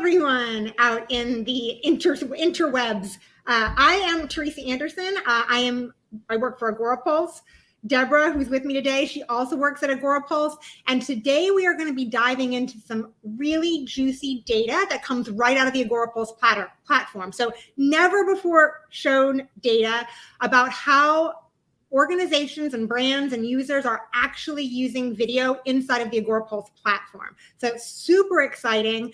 everyone out in the interwebs. I am Teresa Anderson. I work for AgoraPulse. Deborah, who's with me today, she also works at AgoraPulse. And today we are going to be diving into some really juicy data that comes right out of the AgoraPulse platform. So never before shown data about how organizations and brands and users are actually using video inside of the AgoraPulse platform. So super exciting.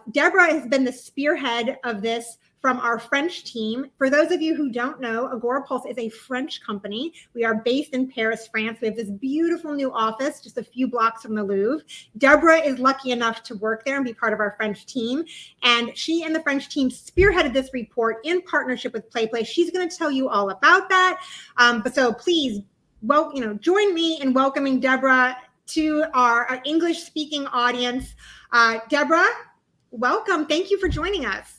Deborah has been the spearhead of this from our French team. For those of you who don't know, AgoraPulse is a French company. We are based in Paris, France. We have this beautiful new office just a few blocks from the Louvre. Deborah is lucky enough to work there and be part of our French team. And she and the French team spearheaded this report in partnership with PlayPlay. She's going to tell you all about that. But so please, join me in welcoming Deborah to our English-speaking audience. Deborah, welcome. Thank you for joining us.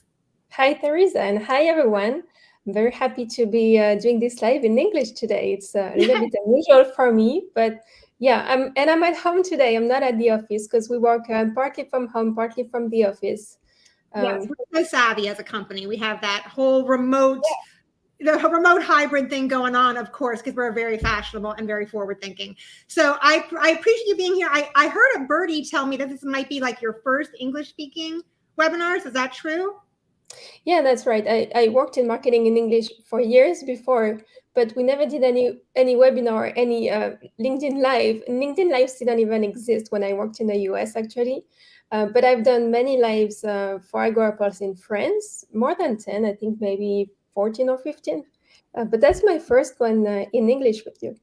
Hi, Teresa, and hi, everyone. I'm very happy to be doing this live in English today. It's a little bit unusual for me, but yeah, I'm at home today. I'm not at the office because we work partly from home, partly from the office. Yes, we're so savvy as a company. We have that whole remote hybrid thing going on, of course, because we're very fashionable and very forward thinking. So I appreciate you being here. I heard a birdie tell me that this might be like your first English speaking webinars. Is that true? Yeah, that's right. I worked in marketing in English for years before, but we never did any webinar, any LinkedIn Live. LinkedIn Lives didn't even exist when I worked in the US, actually. But I've done many lives for AgoraPulse in France, more than 10, I think maybe 14 or 15. But that's my first one in English with you.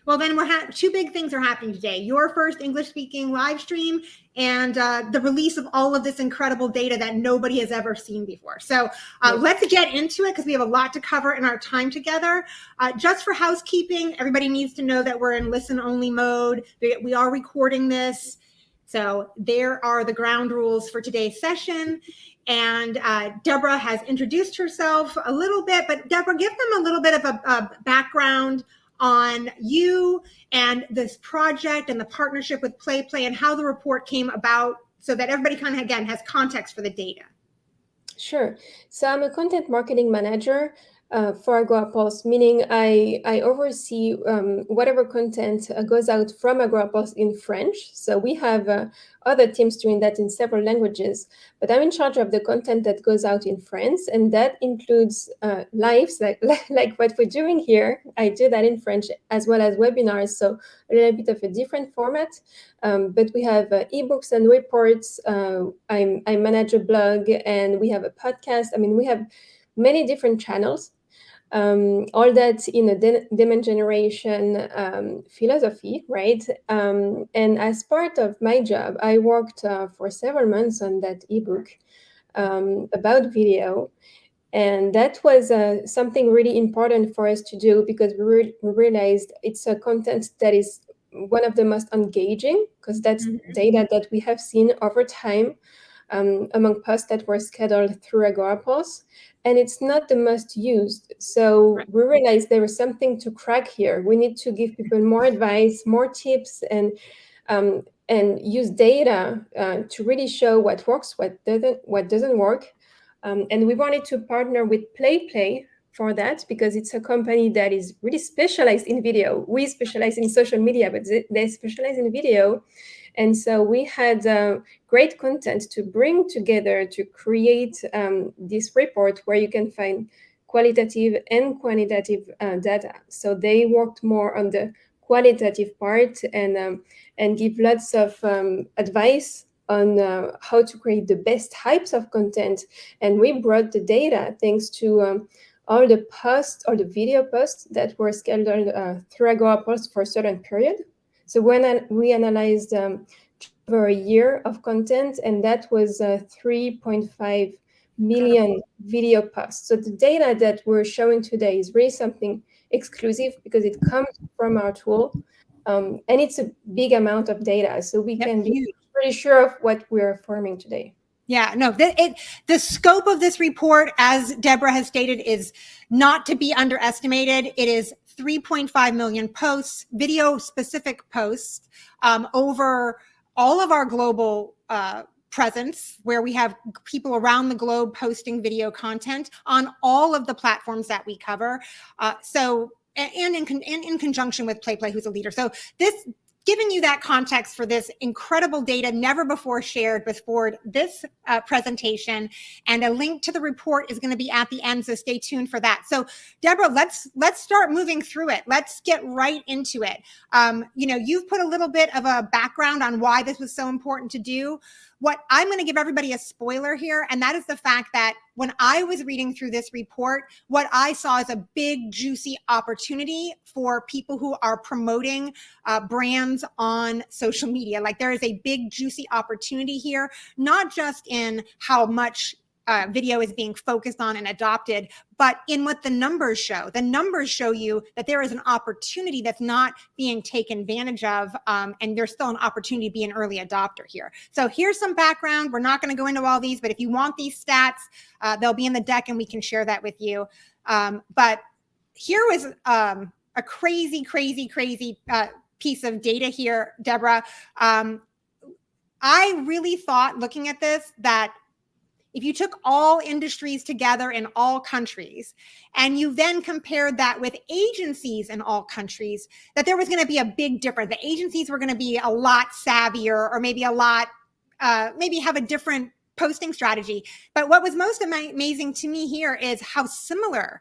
Well, then two big things are happening today. Your first English-speaking live stream and the release of all of this incredible data that nobody has ever seen before. So let's get into it because we have a lot to cover in our time together. Just for housekeeping, everybody needs to know that we're in listen-only mode. We are recording this. So there are the ground rules for today's session. And Deborah has introduced herself a little bit, but Deborah, give them a little bit of a background on you and this project and the partnership with PlayPlay and how the report came about so that everybody kind of, again, has context for the data. Sure. So I'm a content marketing manager for AgoraPulse, meaning I oversee whatever content goes out from AgoraPulse in French. So we have other teams doing that in several languages, but I'm in charge of the content that goes out in France, and that includes lives like what we're doing here. I do that in French as well as webinars, so a little bit of a different format. But we have ebooks and reports. I manage a blog, and we have a podcast. I mean, we have many different channels. All that in a demand generation philosophy, right? And as part of my job, I worked for several months on that ebook about video. And that was something really important for us to do because we realized it's a content that is one of the most engaging because that's data that we have seen over time among posts that were scheduled through AgoraPulse, and it's not the most used. So we realized there was something to crack here. We need to give people more advice, more tips, and use data to really show what works, what doesn't work. And we wanted to partner with PlayPlay for that because it's a company that is really specialized in video. We specialize in social media, but they specialize in video. And so we had great content to bring together to create this report where you can find qualitative and quantitative data. So they worked more on the qualitative part and give lots of advice on how to create the best types of content. And we brought the data thanks to all the posts or the video posts that were scheduled through AgoraPulse for a certain period. So when we analyzed over a year of content, and that was 3.5 million video posts. So the data that we're showing today is really something exclusive because it comes from our tool, and it's a big amount of data. So we can be pretty sure of what we're forming today. Yeah, no, the scope of this report, as Deborah has stated, is not to be underestimated. It is 3.5 million posts, video specific posts over all of our global presence where we have people around the globe posting video content on all of the platforms that we cover. And in conjunction with PlayPlay, who's a leader. So this, giving you that context for this incredible data never before shared before this presentation, and a link to the report is going to be at the end, so stay tuned for that. So Deborah, let's start moving through it. Let's get right into it. You've put a little bit of a background on why this was so important to do. What I'm going to give everybody a spoiler here, and that is the fact that when I was reading through this report, what I saw is a big, juicy opportunity for people who are promoting brands on social media. Like, there is a big, juicy opportunity here, not just in how much video is being focused on and adopted, but in what the numbers show. The numbers show you that there is an opportunity that's not being taken advantage of, and there's still an opportunity to be an early adopter here. So here's some background. We're not going to go into all these, but if you want these stats, they'll be in the deck and we can share that with you. But here was a crazy piece of data here, Deborah. I really thought, looking at this, that if you took all industries together in all countries, and you then compared that with agencies in all countries, that there was going to be a big difference. The agencies were going to be a lot savvier, or maybe maybe have a different posting strategy. But what was most amazing to me here is how similar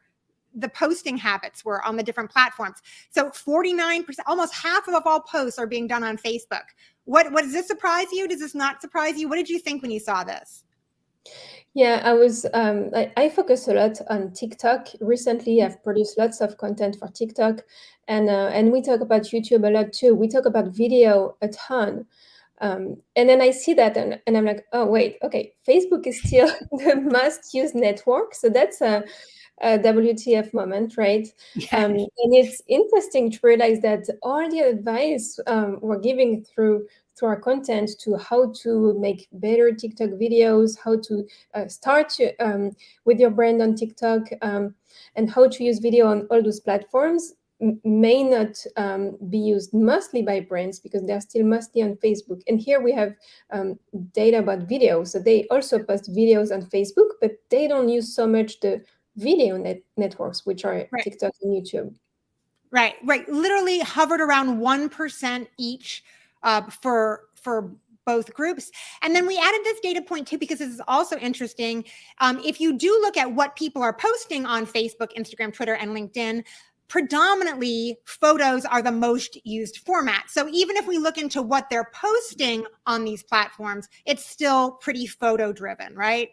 the posting habits were on the different platforms. So 49%, almost half of all posts are being done on Facebook. What does this surprise you? Does this not surprise you? What did you think when you saw this? Yeah, I focus a lot on TikTok. Recently, I've produced lots of content for TikTok, and we talk about YouTube a lot too. We talk about video a ton. And then I see that, and I'm like, oh, wait, okay, Facebook is still the most used network. So that's a WTF moment, right? And it's interesting to realize that all the advice we're giving through our content to how to make better TikTok videos, how to start with your brand on TikTok, and how to use video on all those platforms may not be used mostly by brands, because they're still mostly on Facebook. And here we have data about video. So they also post videos on Facebook, but they don't use so much the video networks, which are Right. TikTok and YouTube. Right. Literally hovered around 1% each for both groups. And then we added this data point too, because this is also interesting. If you do look at what people are posting on Facebook, Instagram, Twitter, and LinkedIn, predominantly photos are the most used format. So even if we look into what they're posting on these platforms, it's still pretty photo driven, right?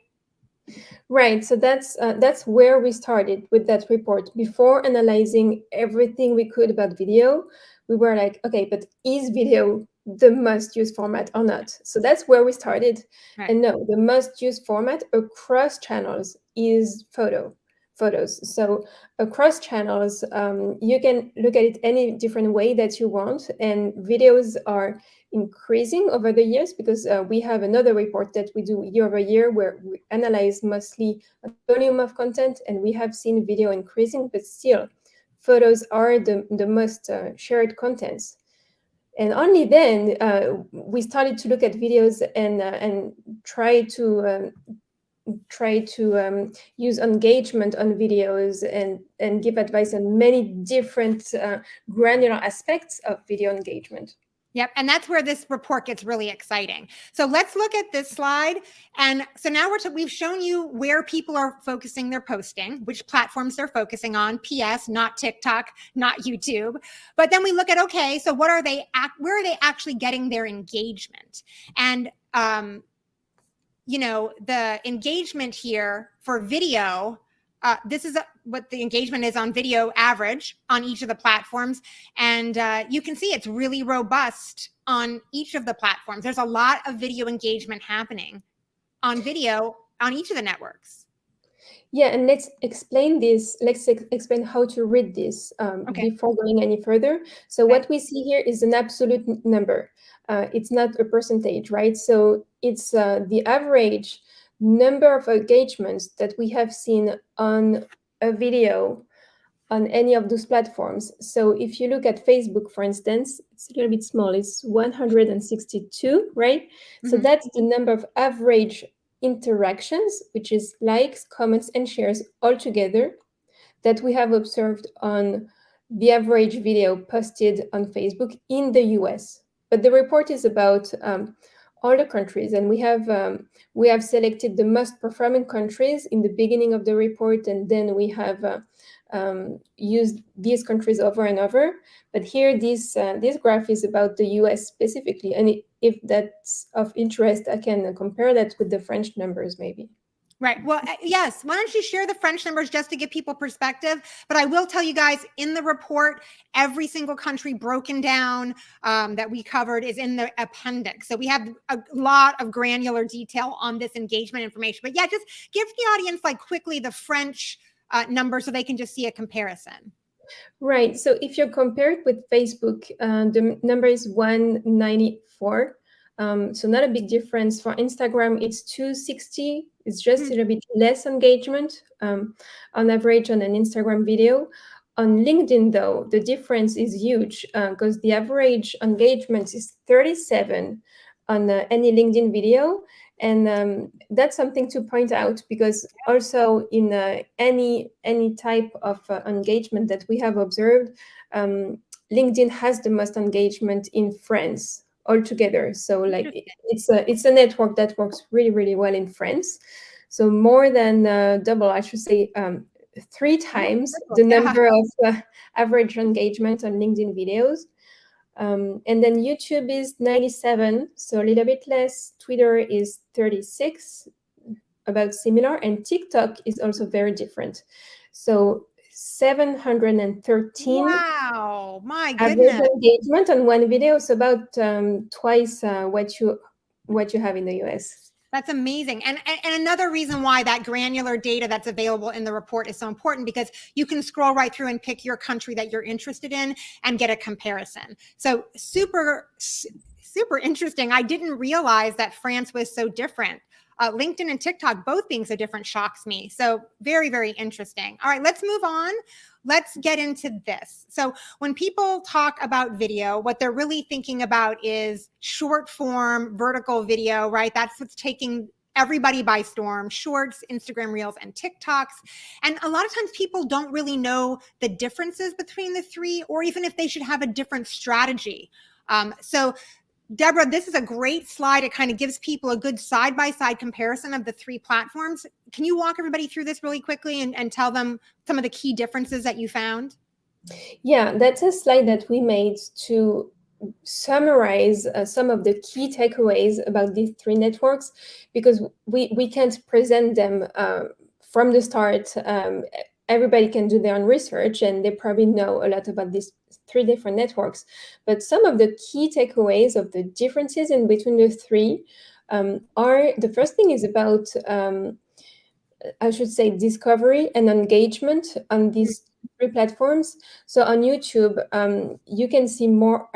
Right. So that's where we started with that report. Before analyzing everything we could about video, we were like, okay, but is video the most used format or not? So that's where we started. Right. And no, the most used format across channels is photos. So across channels, you can look at it any different way that you want, and videos are increasing over the years, because we have another report that we do year over year where we analyze mostly a volume of content, and we have seen video increasing, but still photos are the most shared contents. And only then we started to look at videos and try to use engagement on videos and give advice on many different granular aspects of video engagement. Yep. And that's where this report gets really exciting. So let's look at this slide. And so now we've shown you where people are focusing their posting, which platforms they're focusing on. PS, not TikTok, not YouTube. But then we look at, okay, so where are they actually getting their engagement? And, the engagement here for video, this is what the engagement is on video average on each of the platforms. And you can see it's really robust on each of the platforms. There's a lot of video engagement happening on video on each of the networks. Yeah, and let's explain this. Let's explain how to read this before going any further. So what we see here is an absolute number. It's not a percentage, right? So it's the average number of engagements that we have seen on a video on any of those platforms. So if you look at Facebook, for instance, it's a little bit small, it's 162, right? So Mhm. that's the number of average interactions, which is likes, comments, and shares all together that we have observed on the average video posted on Facebook in the US. But the report is about all the countries, and we have selected the most performing countries in the beginning of the report, and then we have used these countries over and over. But here, this graph is about the US specifically, and if that's of interest, I can compare that with the French numbers, maybe. Right. Well, yes. Why don't you share the French numbers just to give people perspective? But I will tell you guys in the report, every single country broken down that we covered is in the appendix. So we have a lot of granular detail on this engagement information. But yeah, just give the audience like quickly the French number so they can just see a comparison. Right. So if you compare it with Facebook, the number is 194. So not a big difference. For Instagram, it's 260. It's just a little bit less engagement on average on an Instagram video. On LinkedIn, though, the difference is huge because the average engagement is 37 on any LinkedIn video. And that's something to point out because also in any type of engagement that we have observed, LinkedIn has the most engagement in France altogether. So like it's a network that works really, really well in France. So more than double, I should say, 3 times the number of average engagement on LinkedIn videos. And then YouTube is 97, so a little bit less. Twitter is 36, about similar. And TikTok is also very different. So 713 Wow, my average goodness. engagement on one video, so about twice what you have in the US. That's amazing. And another reason why that granular data that's available in the report is so important because you can scroll right through and pick your country that you're interested in and get a comparison. So super interesting. I didn't realize that France was so different. LinkedIn and TikTok both being so different shocks me. So very, very interesting. All right, let's move on. Let's get into this. So when people talk about video, what they're really thinking about is short form, vertical video, right? That's what's taking everybody by storm: shorts, Instagram reels, and TikToks. And a lot of times people don't really know the differences between the three, or even if they should have a different strategy. So Deborah, this is a great slide. It kind of gives people a good side-by-side comparison of the three platforms. Can you walk everybody through this really quickly and tell them some of the key differences that you found? Yeah, that's a slide that we made to summarize some of the key takeaways about these three networks, because we can't present them from the start. Everybody can do their own research and they probably know a lot about these three different networks. But some of the key takeaways of the differences in between the three are, the first thing is about, I should say, discovery and engagement on these three platforms. So on YouTube, you can see more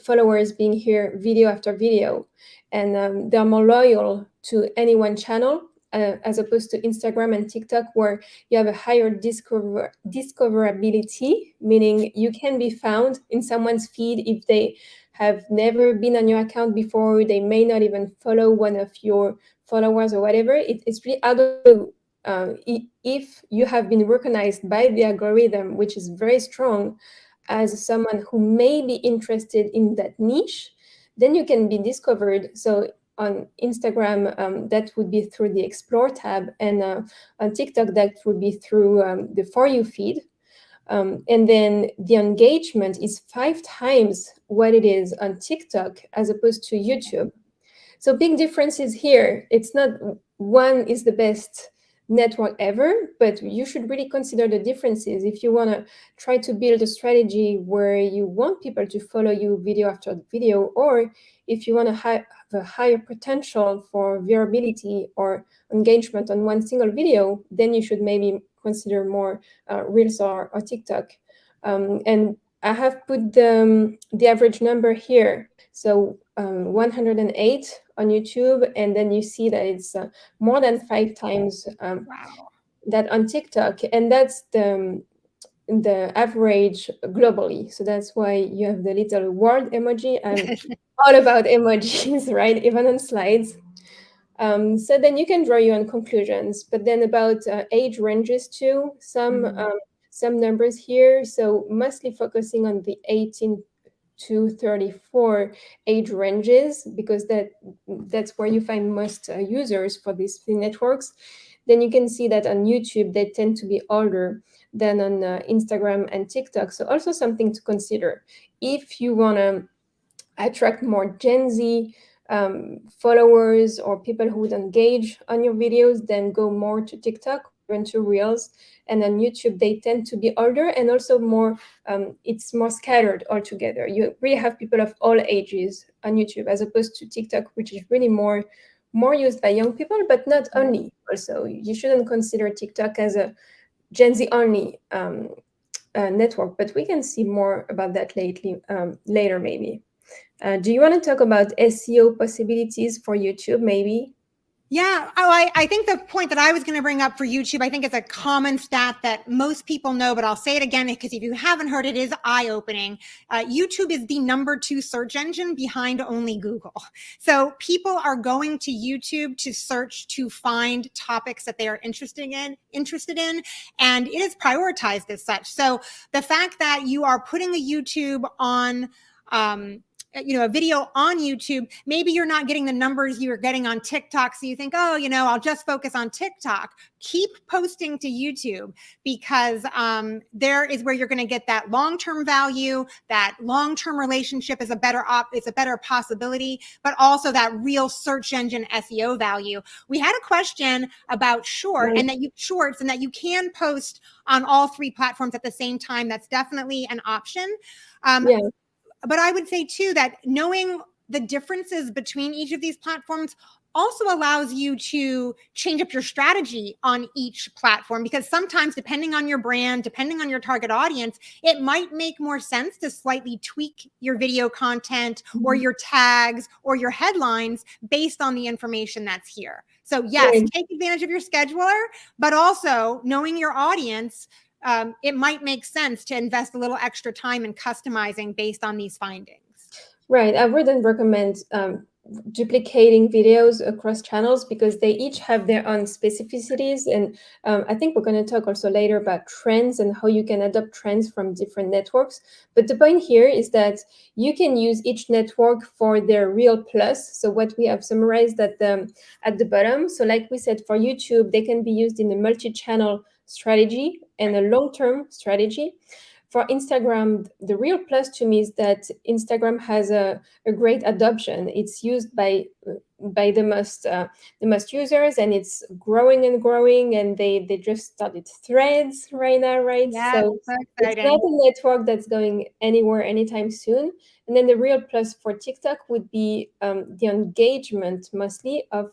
followers being here video after video, and they're more loyal to any one channel as opposed to Instagram and TikTok, where you have a higher discoverability, meaning you can be found in someone's feed if they have never been on your account before. They may not even follow one of your followers or whatever. It's really out of if you have been recognized by the algorithm, which is very strong, as someone who may be interested in that niche, then you can be discovered. So on Instagram, that would be through the Explore tab, and on TikTok, that would be through the For You feed. And then the engagement is 5 times what it is on TikTok as opposed to YouTube. So big differences here. It's not one is the best network ever, but you should really consider the differences if you want to try to build a strategy where you want people to follow you video after video, or if you want to have a higher potential for viewability or engagement on one single video, then you should maybe consider more Reels or TikTok. And I have put the average number here. So 108 on YouTube, and then you see that it's more than 5 times Wow. that on TikTok, and that's the average globally. So that's why you have the little world emoji. I'm all about emojis, right? Even on slides. So then you can draw your own conclusions. But then about age ranges too, some numbers here. So mostly focusing on the 18 to 34 age ranges, because that's where you find most users for these three networks. Then you can see that on YouTube they tend to be older than on Instagram and TikTok. So also something to consider if you want to attract more Gen Z followers or people who would engage on your videos, then go more to TikTok or even to Reels. And on YouTube, they tend to be older and also more, it's more scattered altogether. You really have people of all ages on YouTube, as opposed to TikTok, which is really more used by young people, but not only. Also, you shouldn't consider TikTok as a Gen Z only network, but we can see more about that later maybe. Do you want to talk about SEO possibilities for YouTube, maybe? Yeah. I think the point that I was going to bring up for YouTube, I think it's a common stat that most people know, but I'll say it again because if you haven't heard, it is eye opening. YouTube is the number 2 search engine behind only Google. So people are going to YouTube to search to find topics that they are interested in, and it is prioritized as such. So the fact that you are putting a YouTube on, a video on YouTube, maybe you're not getting the numbers you're getting on TikTok. So you think, oh, I'll just focus on TikTok. Keep posting to YouTube, because there is where you're going to get that long-term value. That long-term relationship is a better possibility, but also that real search engine SEO value. We had a question about shorts, and that you can post on all 3 platforms at the same time. That's definitely an option. Yeah. But I would say too that knowing the differences between each of these platforms also allows you to change up your strategy on each platform, because sometimes, depending on your brand, depending on your target audience, it might make more sense to slightly tweak your video content or your tags or your headlines based on the information that's here. So yes, take advantage of your scheduler, but also knowing your audience, it might make sense to invest a little extra time in customizing based on these findings. Right. I wouldn't recommend duplicating videos across channels, because they each have their own specificities. And I think we're going to talk also later about trends and how you can adopt trends from different networks. But the point here is that you can use each network for their real plus. So what we have summarized at the bottom. So like we said, for YouTube, they can be used in a multi-channel strategy and a long-term strategy. For Instagram, the real plus to me is that Instagram has a great adoption. It's used by the most users, and it's growing and growing. And they just started Threads right now, right? Yeah, So so it's exciting. not a network that's going anywhere anytime soon. And then the real plus for TikTok would be the engagement, mostly of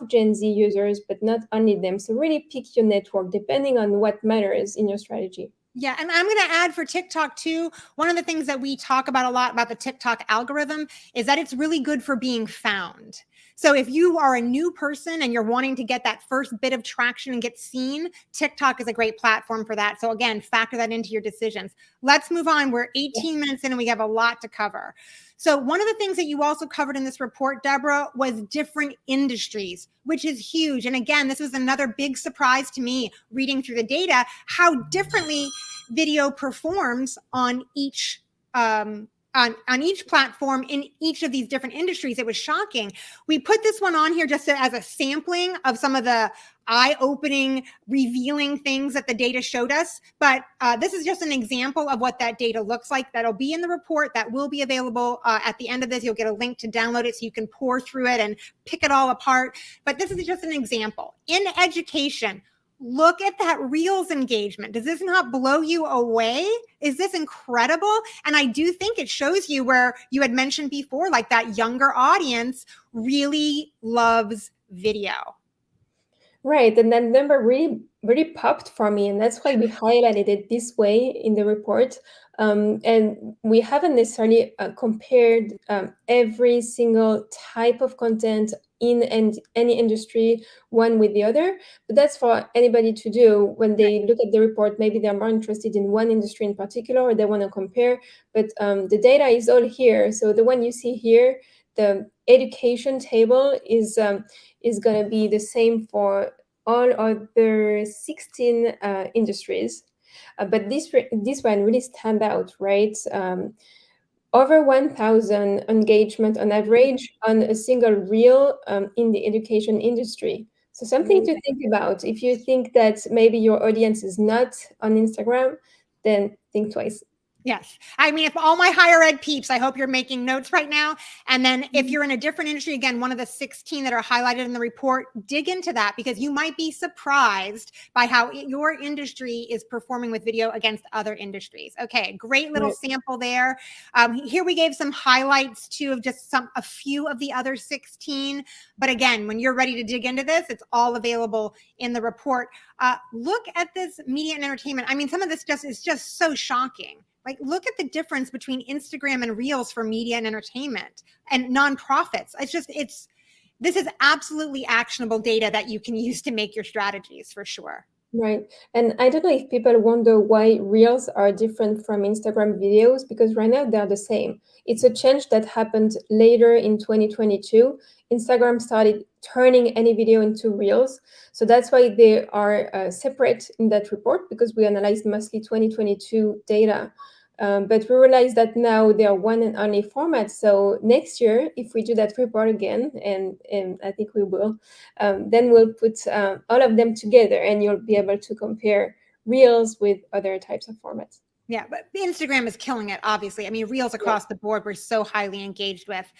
Gen Z users, but not only them. So really pick your network depending on what matters in your strategy. Yeah. And I'm going to add for TikTok too. One of the things that we talk about a lot about the TikTok algorithm is that it's really good for being found. So if you are a new person and you're wanting to get that first bit of traction and get seen, TikTok is a great platform for that. So again, factor that into your decisions. Let's move on. We're 18 minutes in and we have a lot to cover. So one of the things that you also covered in this report, Deborah, was different industries, which is huge. And again, this was another big surprise to me reading through the data, how differently video performs on each on each platform in each of these different industries. It was shocking. We put this one on here just as a sampling of some of the eye-opening, revealing things that the data showed us. But this is just an example of what that data looks like. That'll be in the report. That will be available at the end of this. You'll get a link to download it so you can pour through it and pick it all apart. But this is just an example. In education, look at that Reels engagement. Does this not blow you away? Is this incredible? And I do think it shows you where you had mentioned before, like that younger audience really loves video. Right. And that number really, really popped for me. And that's why we highlighted it this way in the report. And we haven't necessarily compared every single type of content in any industry one with the other, but that's for anybody to do when they look at the report. Maybe they're more interested in one industry in particular, or they want to compare, but the data is all here. So the one you see here, the education table is going to be the same for all other 16 industries. But this one really stand out, right? Over 1,000 engagement on average on a single reel in the education industry. So something to think about. If you think that maybe your audience is not on Instagram, then think twice. Yes. I mean, if all my higher ed peeps, I hope you're making notes right now. And then if you're in a different industry, again, one of the 16 that are highlighted in the report, dig into that, because you might be surprised by how your industry is performing with video against other industries. Okay, great little sample there. Here we gave some highlights too of just a few of the other 16. But again, when you're ready to dig into this, it's all available in the report. Look at this media and entertainment. I mean, some of this is just so shocking. Like, look at the difference between Instagram and Reels for media and entertainment and nonprofits. This is absolutely actionable data that you can use to make your strategies for sure. Right. And I don't know if people wonder why Reels are different from Instagram videos, because right now they're the same. It's a change that happened later in 2022. Instagram started turning any video into Reels. So that's why they are separate in that report, because we analyzed mostly 2022 data. But we realized that now they are one and only format. So next year, if we do that report again, and I think we will, then we'll put all of them together, and you'll be able to compare Reels with other types of formats. Yeah, but Instagram is killing it, obviously. I mean, Reels across the board, we're so highly engaged with.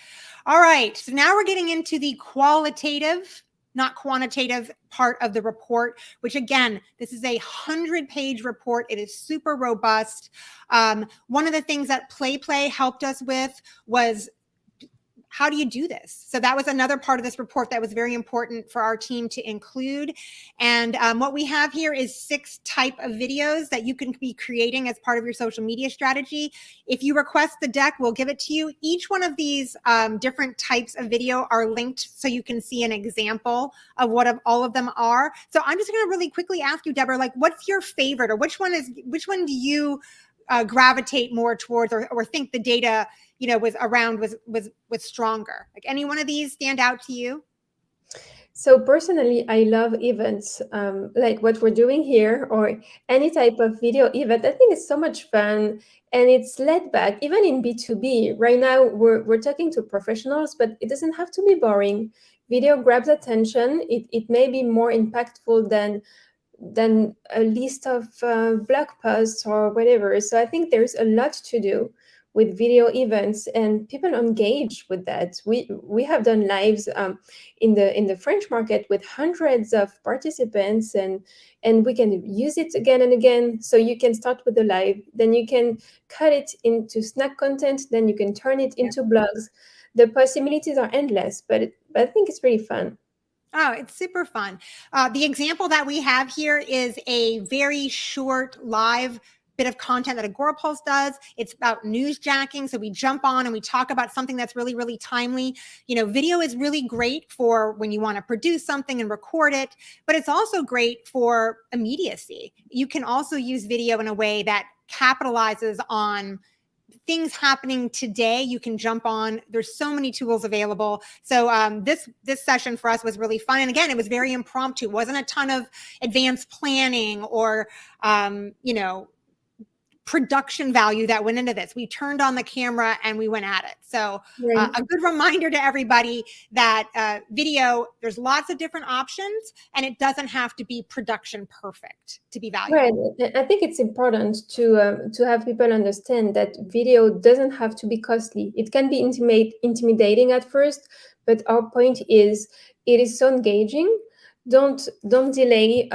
All right, so now we're getting into the qualitative, not quantitative part of the report, which again, this is a 100-page report. It is super robust. One of the things that PlayPlay helped us with was, how do you do this? So that was another part of this report that was very important for our team to include. And what we have here is 6 types of videos that you can be creating as part of your social media strategy. If you request the deck, we'll give it to you. Each one of these different types of video are linked so you can see an example of what all of them are. So I'm just going to really quickly ask you, Deborah, like, what's your favorite, or which one do you gravitate more towards, or think the data was stronger? Like, any one of these stand out to you? So personally, I love events like what we're doing here, or any type of video event. I think it's so much fun, and it's laid back. Even in B2B, right now we're talking to professionals, but it doesn't have to be boring. Video grabs attention. It may be more impactful than a list of blog posts or whatever. So I think there's a lot to do with video events, and people engage with that. We have done lives in the French market with hundreds of participants, and we can use it again and again. So you can start with the live, then you can cut it into snack content, then you can turn it into blogs. The possibilities are endless, but I think it's really fun. Oh, it's super fun. The example that we have here is a very short live bit of content that Agorapulse does. It's about newsjacking. So we jump on and we talk about something that's really, really timely. Video is really great for when you want to produce something and record it, but it's also great for immediacy. You can also use video in a way that capitalizes on things happening today. You can jump on. There's so many tools available. So this session for us was really fun. And again, it was very impromptu. It wasn't a ton of advanced planning or, production value that went into this. We turned on the camera and we went at it. So a good reminder to everybody that video, there's lots of different options, and it doesn't have to be production perfect to be valuable. Right. I think it's important to have people understand that video doesn't have to be costly. It can be intimidating at first, but our point is it is so engaging. Don't delay.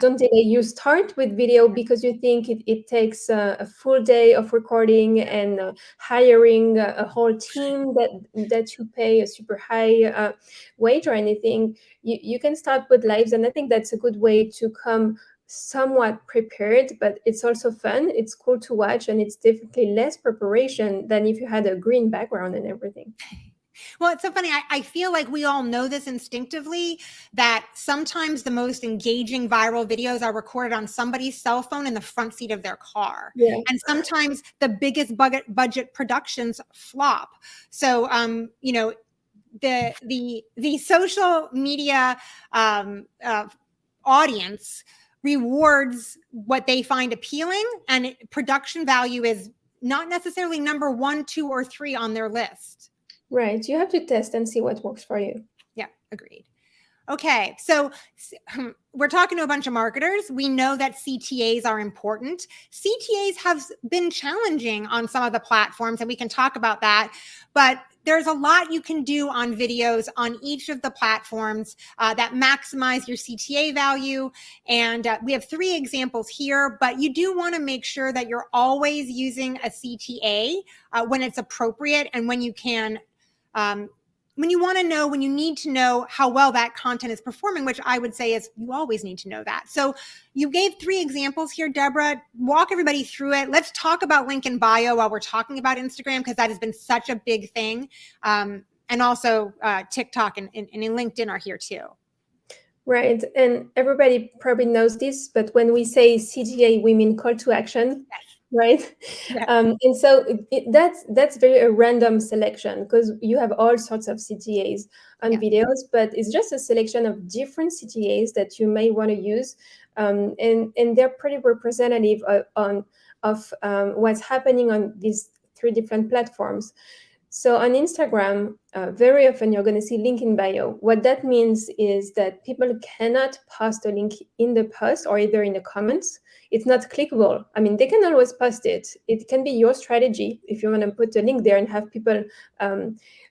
Don't delay. You start with video because you think it takes a full day of recording and hiring a whole team that you pay a super high wage or anything. You can start with lives, and I think that's a good way to come somewhat prepared, but it's also fun. It's cool to watch, and it's definitely less preparation than if you had a green background and everything. Well, it's so funny. I feel like we all know this instinctively that sometimes the most engaging viral videos are recorded on somebody's cell phone in the front seat of their car. Yeah. And sometimes the biggest budget productions flop. So, the social media audience rewards what they find appealing, and production value is not necessarily number 1, 2, or 3 on their list. Right. You have to test and see what works for you. Yeah, agreed. Okay, so we're talking to a bunch of marketers. We know that CTAs are important. CTAs have been challenging on some of the platforms, and we can talk about that. But there's a lot you can do on videos on each of the platforms that maximize your CTA value. And we have 3 examples here, but you do want to make sure that you're always using a CTA when it's appropriate and when you can. When you need to know how well that content is performing, which I would say is you always need to know that. So you gave 3 examples here, Deborah. Walk everybody through it. Let's talk about link in bio while we're talking about Instagram, because that has been such a big thing. And also TikTok and LinkedIn are here too. Right. And everybody probably knows this, but when we say CTA, we mean call to action. Yes. Right. Yeah. And so that's very a random selection, because you have all sorts of CTAs on videos, but it's just a selection of different CTAs that you may want to use. And they're pretty representative of what's happening on these 3 different platforms. So on Instagram, very often you're going to see link in bio. What that means is that people cannot post a link in the post or either in the comments. It's not clickable. I mean, they can always post it. It can be your strategy if you want to put a link there and have people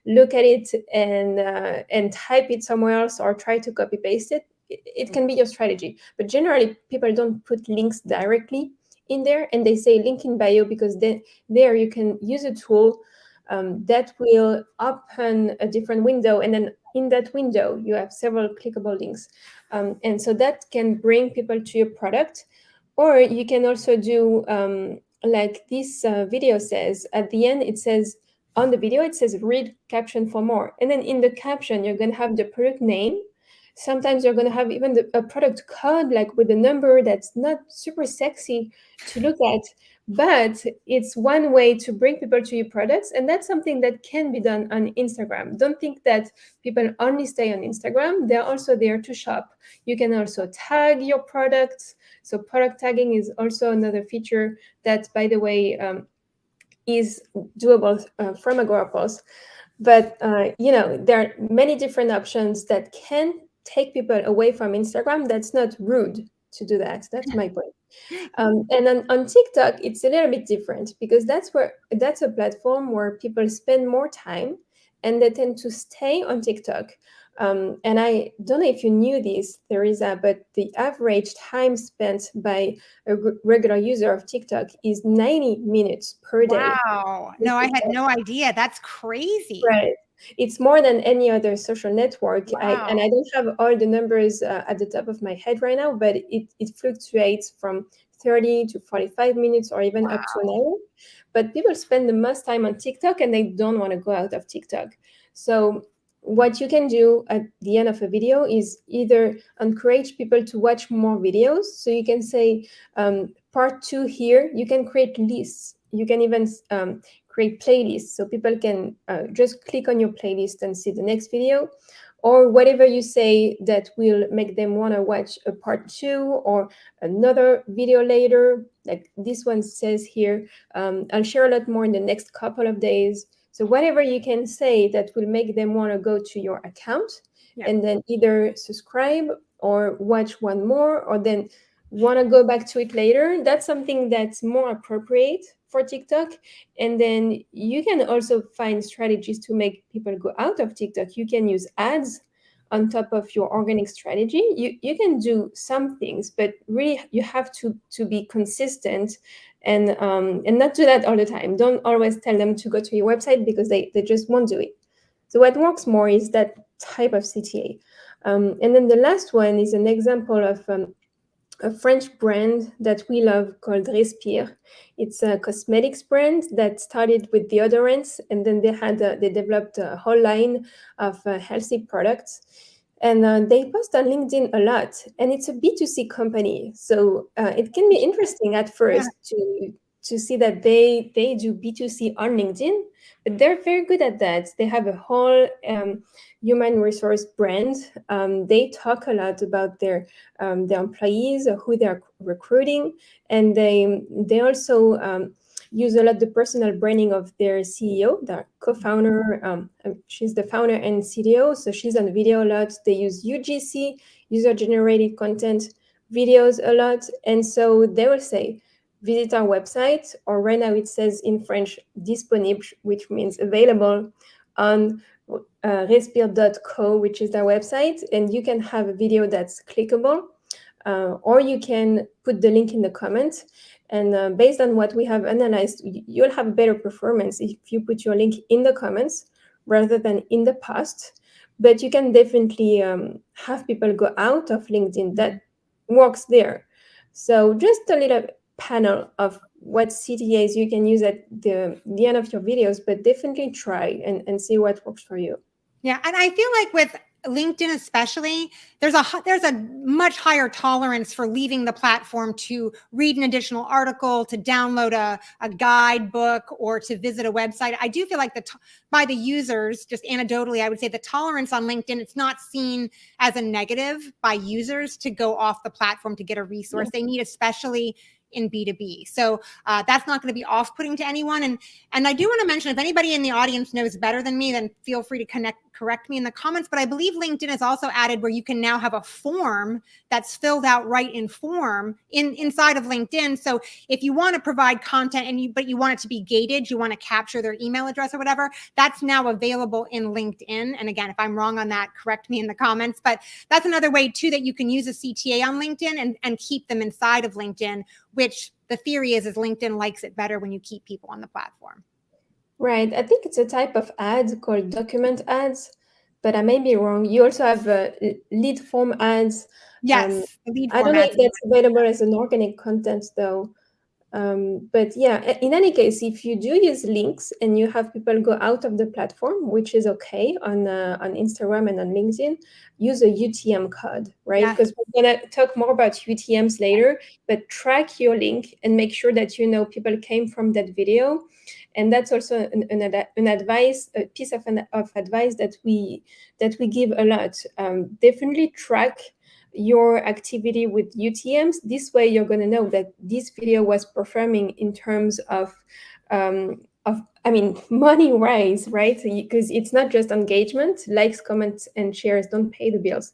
look at it and type it somewhere else or try to copy paste it. It can be your strategy. But generally, people don't put links directly in there, and they say link in bio because then there you can use a tool that will open a different window, and then in that window you have several clickable links, and so that can bring people to your product. Or you can also do like this video says at the end. It says on the video, it says read caption for more, and then in the caption you're going to have the product name. Sometimes you're going to have even a product code, like with a number that's not super sexy to look at, but it's one way to bring people to your products. And that's something that can be done on Instagram. Don't think that people only stay on Instagram. They're also there to shop. You can also tag your products. So product tagging is also another feature that, by the way, is doable from Agorapulse. But there are many different options that can take people away from Instagram. That's not rude to do that. That's my point. And on TikTok, it's a little bit different, because that's a platform where people spend more time and they tend to stay on TikTok. And I don't know if you knew this, Theresa, but the average time spent by a regular user of TikTok is 90 minutes per day. Wow. No, I had no idea. That's crazy. Right. It's more than any other social network. Wow. I don't have all the numbers at the top of my head right now, but it fluctuates from 30 to 45 minutes or even up to an hour. But people spend the most time on TikTok and they don't want to go out of TikTok. So what you can do at the end of a video is either encourage people to watch more videos. So you can say part 2 here. You can create lists. You can even create playlists, so people can just click on your playlist and see the next video, or whatever you say that will make them want to watch a part 2 or another video later. Like this one says here, I'll share a lot more in the next couple of days. So whatever you can say that will make them want to go to your account and then either subscribe or watch one more, or then want to go back to it later. That's something that's more appropriate for TikTok. And then you can also find strategies to make people go out of TikTok. You can use ads on top of your organic strategy. You can do some things, but really you have to be consistent and not do that all the time. Don't always tell them to go to your website, because they just won't do it. So what works more is that type of CTA. And then the last one is an example of a French brand that we love called Respire. It's a cosmetics brand that started with deodorants, and then they developed a whole line of healthy products. And they post on LinkedIn a lot, and it's a B2C company, so it can be interesting at Yeah. first to see that they do B2C on LinkedIn, but they're very good at that. They have a whole human resource brand. They talk a lot about their employees, who they're recruiting, and they also use a lot the personal branding of their CEO, their co-founder. She's the founder and CTO, so she's on video a lot. They use UGC, user-generated content videos a lot, and so they will say, visit our website, or right now it says in French, disponible, which means available on respire.co, which is their website, and you can have a video that's clickable, or you can put the link in the comments. And based on what we have analyzed, you'll have better performance if you put your link in the comments rather than in the post. But you can definitely have people go out of LinkedIn. That works there. So just a little panel of what CTAs you can use at the end of your videos, but definitely try and see what works for you. Yeah, and I feel like with LinkedIn especially, there's a much higher tolerance for leaving the platform to read an additional article, to download a guidebook, or to visit a website. I do feel like by the users, just anecdotally, I would say the tolerance on LinkedIn, it's not seen as a negative by users to go off the platform to get a resource they need, especially in B2B. So that's not going to be off-putting to anyone. And I do want to mention, if anybody in the audience knows better than me, then feel free to correct me in the comments. But I believe LinkedIn has also added where you can now have a form that's filled out right in form inside of LinkedIn. So if you want to provide content but you want it to be gated, you want to capture their email address or whatever, that's now available in LinkedIn. And again, if I'm wrong on that, correct me in the comments. But that's another way too that you can use a CTA on LinkedIn and keep them inside of LinkedIn, which the theory is LinkedIn likes it better when you keep people on the platform. Right. I think it's a type of ad called document ads, but I may be wrong. You also have lead form ads. Yes, the lead I don't know formats. if that's available as an organic content though. But yeah, in any case, if you do use links and you have people go out of the platform, which is okay on Instagram and on LinkedIn, use a UTM code, right? Yes. Because we're gonna talk more about UTMs later, but track your link and make sure that you know people came from that video. And that's also an advice, a piece of advice that we give a lot. Definitely track your activity with UTMs. This way, you're going to know that this video was performing in terms of money wise, right? Because it's not just engagement, likes, comments, and shares don't pay the bills.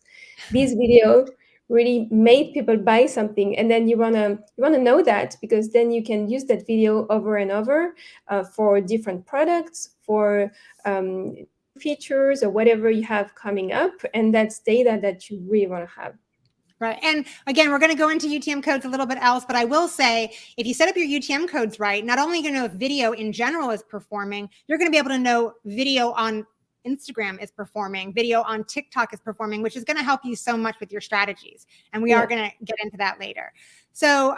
This video really made people buy something, and then you wanna know that, because then you can use that video over and over for different products, for features or whatever you have coming up, and that's data that you really want to have. Right. And again, we're going to go into UTM codes a little bit else, but I will say, if you set up your UTM codes right, not only are you going to know if video in general is performing, you're going to be able to know video on Instagram is performing, video on TikTok is performing, which is going to help you so much with your strategies. And we are going to get into that later. So,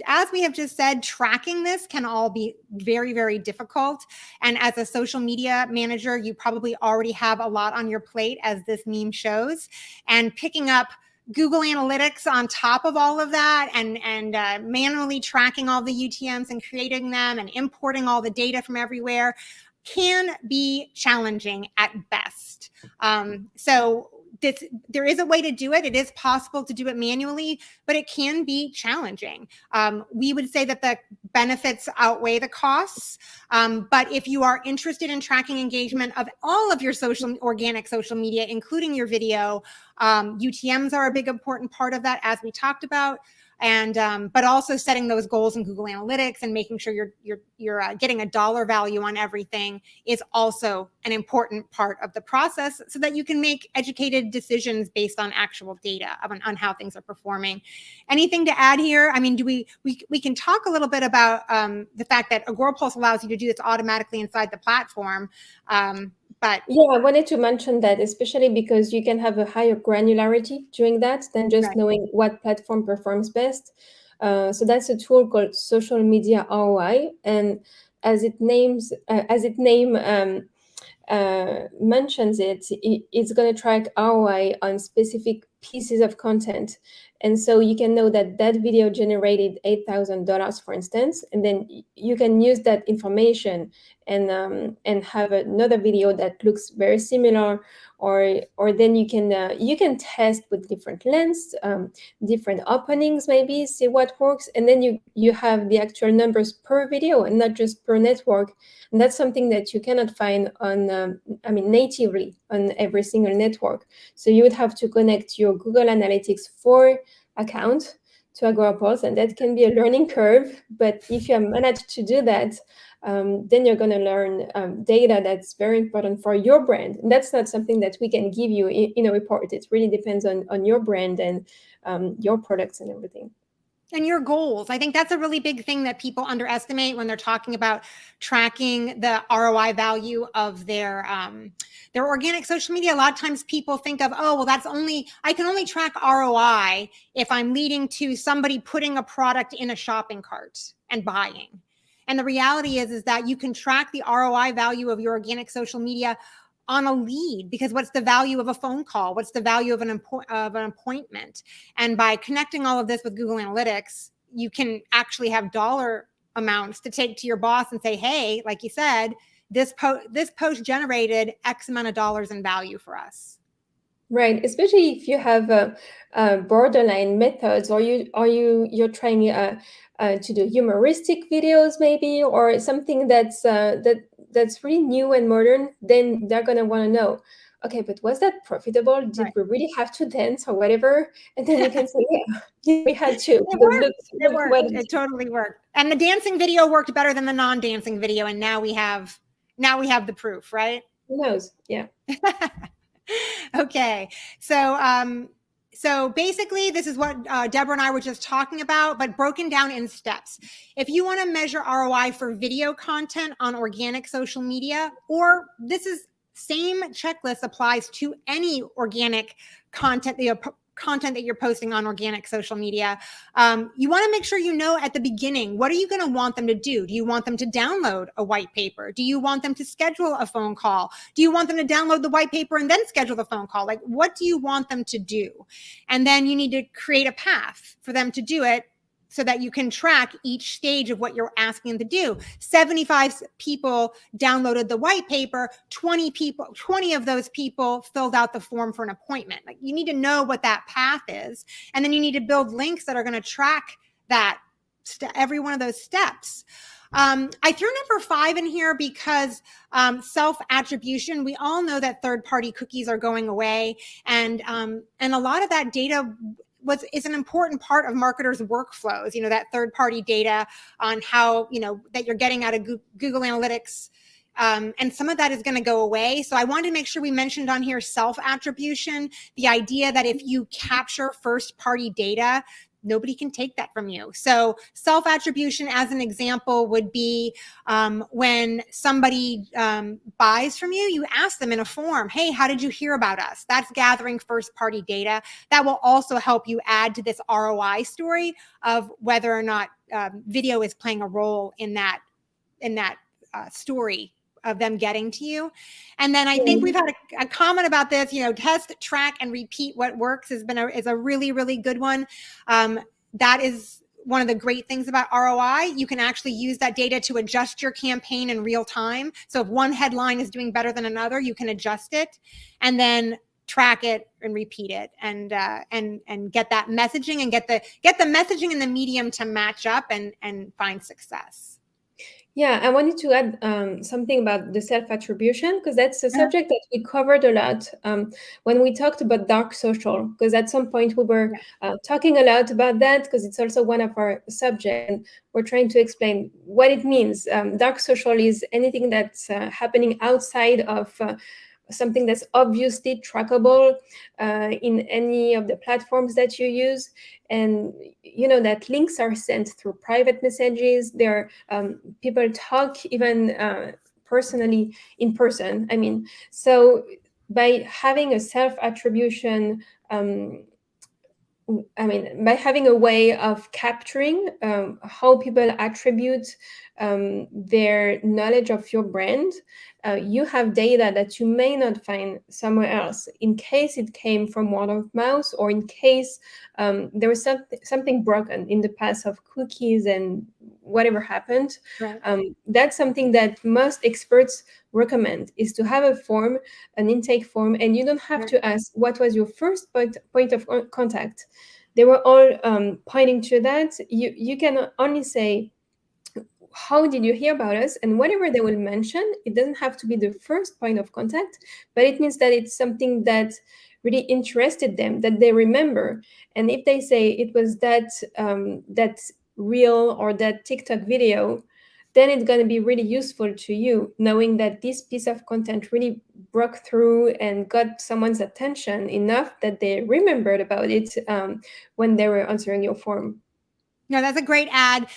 as we have just said, tracking this can all be very, very difficult. And as a social media manager, you probably already have a lot on your plate, as this meme shows. And picking up Google Analytics on top of all of that, and manually tracking all the UTMs and creating them and importing all the data from everywhere can be challenging at best. So there is a way to do it. It is possible to do it manually, but it can be challenging. We would say that the benefits outweigh the costs. But if you are interested in tracking engagement of all of your organic social media, including your video, UTMs are a big important part of that, as we talked about. And but also setting those goals in Google Analytics and making sure you're getting a dollar value on everything is also an important part of the process, so that you can make educated decisions based on actual data on how things are performing. Anything to add here? I mean, we can talk a little bit about the fact that AgoraPulse allows you to do this automatically inside the platform. But yeah, I wanted to mention that, especially because you can have a higher granularity doing that than just right. knowing what platform performs best. So that's a tool called social media ROI, and as it name mentions it's going to track ROI on specific pieces of content. And so you can know that that video generated $8,000, for instance, and then you can use that information and have another video that looks very similar, or then you can test with different lengths, different openings, maybe see what works, and then you have the actual numbers per video and not just per network. And that's something that you cannot find on, natively on every single network. So you would have to connect your Google Analytics 4 account to Agorapulse, and that can be a learning curve. But if you have managed to do that, then you're going to learn data that's very important for your brand. And that's not something that we can give you in a report. It really depends on your brand and your products and everything. And your goals. I think that's a really big thing that people underestimate when they're talking about tracking the ROI value of their organic social media. A lot of times people think of, oh, well, I can only track ROI if I'm leading to somebody putting a product in a shopping cart and buying. And the reality is that you can track the ROI value of your organic social media on a lead, because what's the value of a phone call? What's the value of an appointment? And by connecting all of this with Google Analytics, you can actually have dollar amounts to take to your boss and say, hey, like you said, this post generated X amount of dollars in value for us. Right, especially if you have borderline methods, or you're trying to do humoristic videos, maybe, or something that's really new and modern. Then they're gonna want to know, okay, but was that profitable? Did Right. we really have to dance or whatever? And then you can say, yeah, we had to. It But worked. It look what worked. It totally worked. And the dancing video worked better than the non-dancing video. And now we have the proof, right? who knows? Yeah. Okay. So basically, this is what Deborah and I were just talking about, but broken down in steps. If you want to measure ROI for video content on organic social media, or same checklist applies to any organic content that you're posting on organic social media. You want to make sure you know at the beginning, what are you going to want them to do? Do you want them to download a white paper? Do you want them to schedule a phone call? Do you want them to download the white paper and then schedule the phone call? Like, what do you want them to do? And then you need to create a path for them to do it, so that you can track each stage of what you're asking them to do. 75 people downloaded the white paper, 20 of those people filled out the form for an appointment. Like, you need to know what that path is. And then you need to build links that are going to track that, every one of those steps. I threw number 5 in here because self-attribution. We all know that third-party cookies are going away, and a lot of that data is an important part of marketers' workflows. That third-party data on how, that you're getting out of Google Analytics. And some of that is going to go away. So I wanted to make sure we mentioned on here self-attribution, the idea that if you capture first-party data, nobody can take that from you. So self-attribution, as an example, would be when somebody buys from you, you ask them in a form, hey, how did you hear about us? That's gathering first-party data. That will also help you add to this ROI story of whether or not video is playing a role in that story of them getting to you. And then I think we've had a comment about this, test, track, and repeat what works is a really, really good one. That is one of the great things about ROI. You can actually use that data to adjust your campaign in real time. So if one headline is doing better than another, you can adjust it, and then track it and repeat it, and get that messaging, and get the messaging and the medium to match up and find success. Yeah, I wanted to add something about the self-attribution, because that's a subject that we covered a lot when we talked about dark social, because at some point we were talking a lot about that, because it's also one of our subjects, and we're trying to explain what it means. Dark social is anything that's happening outside of something that's obviously trackable in any of the platforms that you use. And that links are sent through private messages. There people talk even personally in person. I mean, so by having a self-attribution, by having a way of capturing how people attribute their knowledge of your brand, you have data that you may not find somewhere else in case it came from word of mouth, or in case there was something broken in the past of cookies and whatever happened. Right. That's something that most experts recommend, is to have a form, an intake form, and you don't have Right. to ask what was your first point of contact. They were all pointing to that. You can only say, how did you hear about us? And whatever they will mention, it doesn't have to be the first point of contact, but it means that it's something that really interested them, that they remember. And if they say it was that reel or that TikTok video, then it's going to be really useful to you, knowing that this piece of content really broke through and got someone's attention enough that they remembered about it when they were answering your form. No, that's a great ad.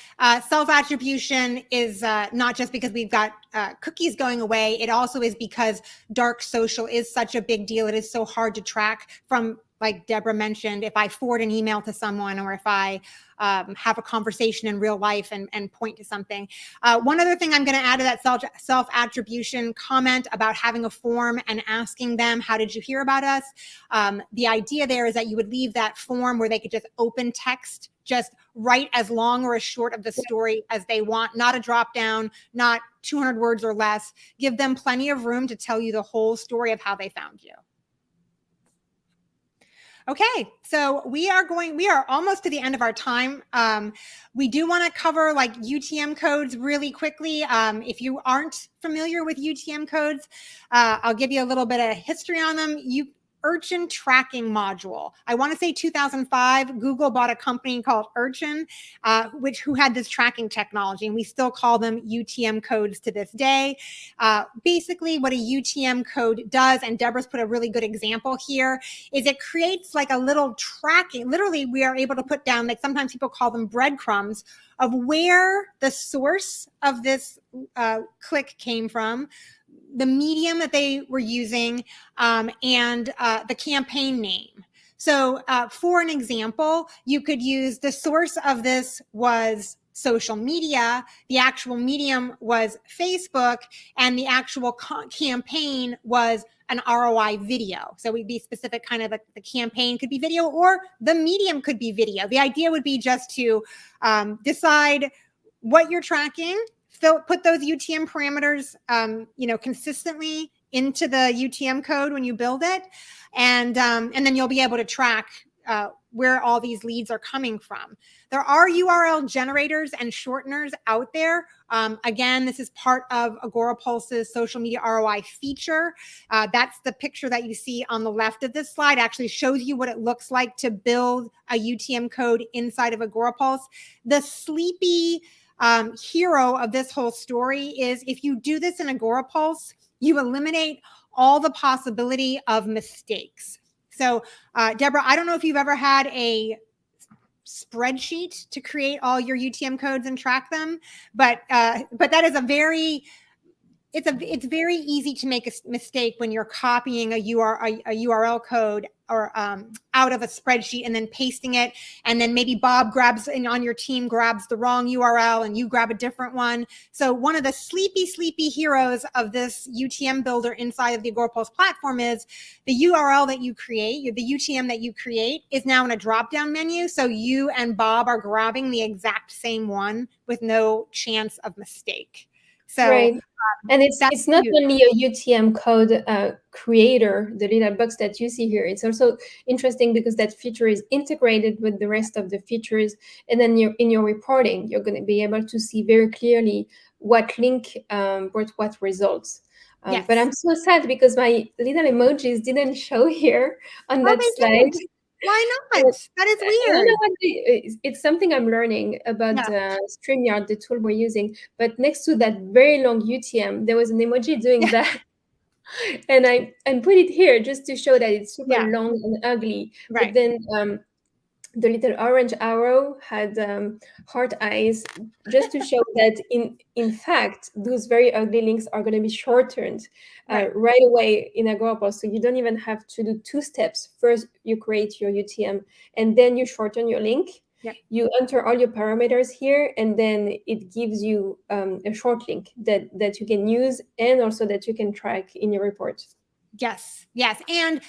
Self-attribution is not just because we've got cookies going away. It also is because dark social is such a big deal. It is so hard to track from, like Deborah mentioned, if I forward an email to someone, or if I have a conversation in real life and point to something. One other thing I'm going to add to that self-attribution comment about having a form and asking them, how did you hear about us? The idea there is that you would leave that form where they could just open text, just write as long or as short of the story as they want, not a drop down, not 200 words or less. Give them plenty of room to tell you the whole story of how they found you. Okay, so we are almost to the end of our time. We do want to cover like UTM codes really quickly. If you aren't familiar with UTM codes, I'll give you a little bit of history on them. Urchin tracking module. I want to say 2005, Google bought a company called Urchin, who had this tracking technology, and we still call them UTM codes to this day. Basically, what a UTM code does, and Deborah's put a really good example here, is it creates like a little tracking. Literally, we are able to put down, like sometimes people call them breadcrumbs, of where the source of this click came from, the medium that they were using, and the campaign name. So for an example, you could use the source of this was social media, the actual medium was Facebook, and the actual campaign was an ROI video. So we'd be specific, kind of the campaign could be video, or the medium could be video. The idea would be just to decide what you're tracking, put those UTM parameters, consistently into the UTM code when you build it, and then you'll be able to track where all these leads are coming from. There are URL generators and shorteners out there. Again, this is part of Agorapulse's social media ROI feature. That's the picture that you see on the left of this slide. Actually shows you what it looks like to build a UTM code inside of Agorapulse. The sleepy hero of this whole story is, if you do this in Agorapulse, you eliminate all the possibility of mistakes. So, Deborah, I don't know if you've ever had a spreadsheet to create all your UTM codes and track them, but that is it's very easy to make a mistake when you're copying a URL code or out of a spreadsheet and then pasting it, and then maybe Bob on your team grabs the wrong URL and you grab a different one. So one of the sleepy heroes of this UTM builder inside of the Agorapulse platform is the URL that you create, the UTM that you create, is now in a drop-down menu. So you and Bob are grabbing the exact same one with no chance of mistake. So, right. And it's not only a UTM code creator, the little box that you see here. It's also interesting because that feature is integrated with the rest of the features. And then in your reporting, you're going to be able to see very clearly what link brought what results. Yes. But I'm so sad because my little emojis didn't show here on that slide. Didn't. Why not? That is weird. It's something I'm learning about StreamYard, the tool we're using. But next to that very long UTM, there was an emoji doing that. And I put it here just to show that it's super long and ugly. Right. But then the little orange arrow had heart eyes, just to show that in fact those very ugly links are going to be shortened right away in Agorapulse. So you don't even have to do two steps. First, you create your UTM, and then you shorten your link. Yep. You enter all your parameters here, and then it gives you a short link that you can use, and also that you can track in your report. Yes, and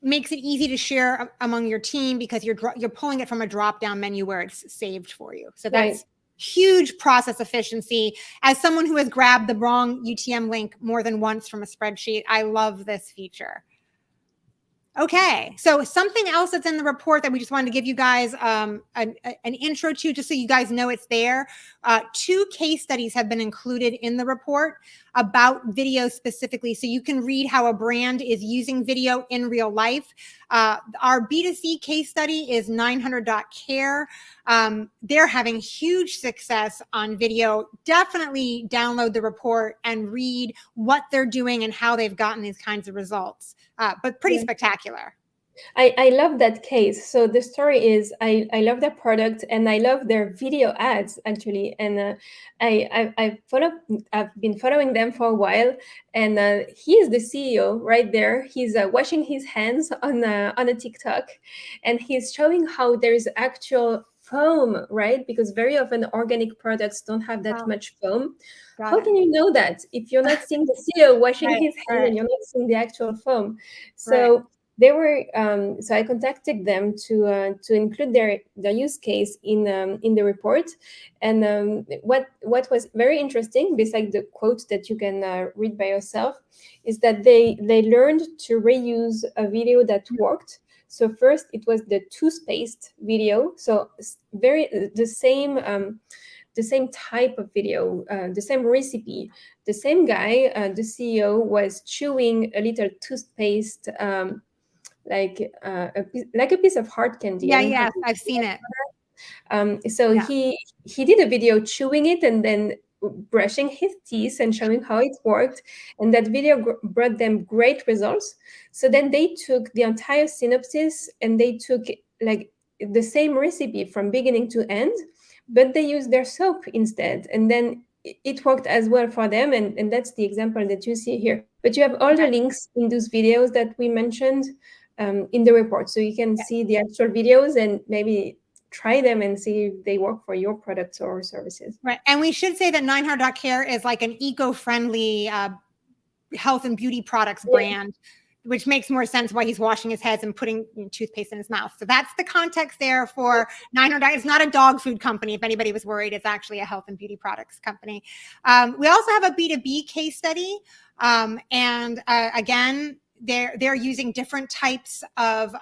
makes it easy to share among your team because you're pulling it from a drop down menu where it's saved for you. So that's huge process efficiency. As someone who has grabbed the wrong UTM link more than once from a spreadsheet, I love this feature. Okay, so something else that's in the report that we just wanted to give you guys an intro to, just so you guys know it's there. 2 case studies have been included in the report about video specifically, so you can read how a brand is using video in real life. Our B2C case study is 900.care. They're having huge success on video. Definitely download the report and read what they're doing and how they've gotten these kinds of results. But pretty spectacular. I love that case. So the story is I love their product and I love their video ads actually. And I've been following them for a while. And he is the CEO right there. He's washing his hands on a TikTok, and he's showing how there is actual foam, right? Because very often organic products don't have that much foam. How can you know that if you're not seeing the CEO washing his hands and you're not seeing the actual foam? So they were so I contacted them to include their use case in the report. And what was very interesting, besides the quote that you can read by yourself, is that they learned to reuse a video that worked. So first it was the two-spaced video, so very the same type of video, the same recipe. The same guy, the CEO, was chewing a little toothpaste, like a piece of hard candy. Yeah, I've seen it. He did a video chewing it and then brushing his teeth and showing how it worked, and that video brought them great results. So then they took the entire synopsis and they took like the same recipe from beginning to end, but they used their soap instead, and then it worked as well for them. And that's the example that you see here. But you have all the links in those videos that we mentioned in the report, so you can see the actual videos and maybe try them and see if they work for your products or services. Right. And we should say that 900.care is like an eco-friendly health and beauty products brand, which makes more sense why he's washing his hands and putting toothpaste in his mouth. So that's the context there for 900. It's not a dog food company. If anybody was worried, it's actually a health and beauty products company. We also have a B2B case study. Again, they're using different types of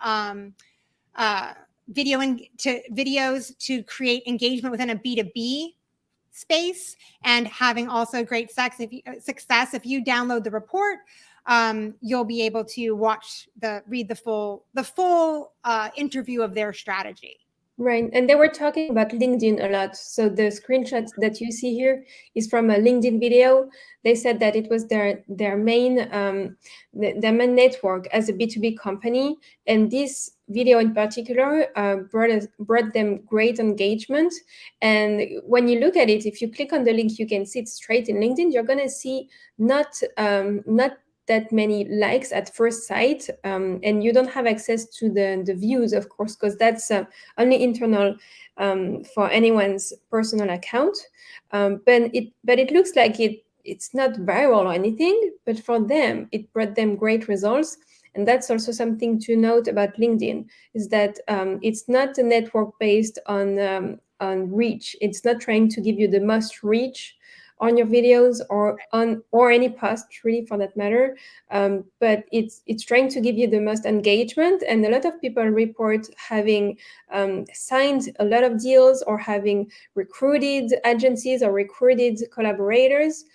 videos to create engagement within a B2B space, and having also great success. If you download the report, you'll be able to read the full interview of their strategy. Right. And they were talking about LinkedIn a lot. So the screenshot that you see here is from a LinkedIn video. They said that it was their main network as a B2B company. And this video in particular brought them great engagement. And when you look at it, if you click on the link, you can see it straight in LinkedIn. You're going to see not that many likes at first sight, and you don't have access to the views, of course, because that's only internal for anyone's personal account. But it looks like it's not viral or anything, but for them, it brought them great results. And that's also something to note about LinkedIn, is that it's not a network based on reach. It's not trying to give you the most reach on your videos or any post, really, for that matter, but it's trying to give you the most engagement. And a lot of people report having signed a lot of deals or having recruited agencies or recruited collaborators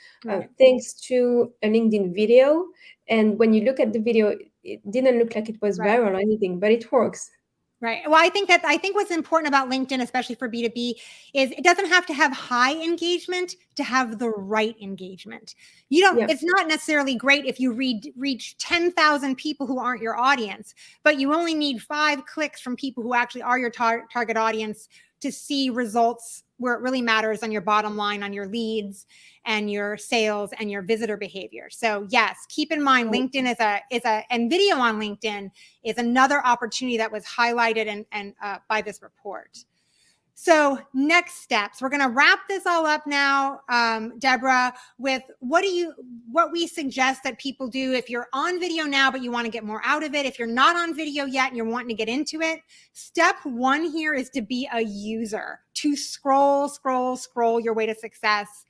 thanks to a LinkedIn video. And when you look at the video, it didn't look like it was viral or anything, but it works. Right. Well, I think what's important about LinkedIn, especially for B2B, is it doesn't have to have high engagement to have the right engagement. You don't, Yeah. it's not necessarily great if you reach 10,000 people who aren't your audience, but you only need 5 clicks from people who actually are your target audience to see results where it really matters on your bottom line, on your leads and your sales and your visitor behavior. So yes, keep in mind LinkedIn and video on LinkedIn is another opportunity that was highlighted and by this report. So next steps, we're going to wrap this all up now, Deborah, with what we suggest that people do if you're on video now, but you want to get more out of it. If you're not on video yet and you're wanting to get into it, step 1 here is to be a user, to scroll your way to success.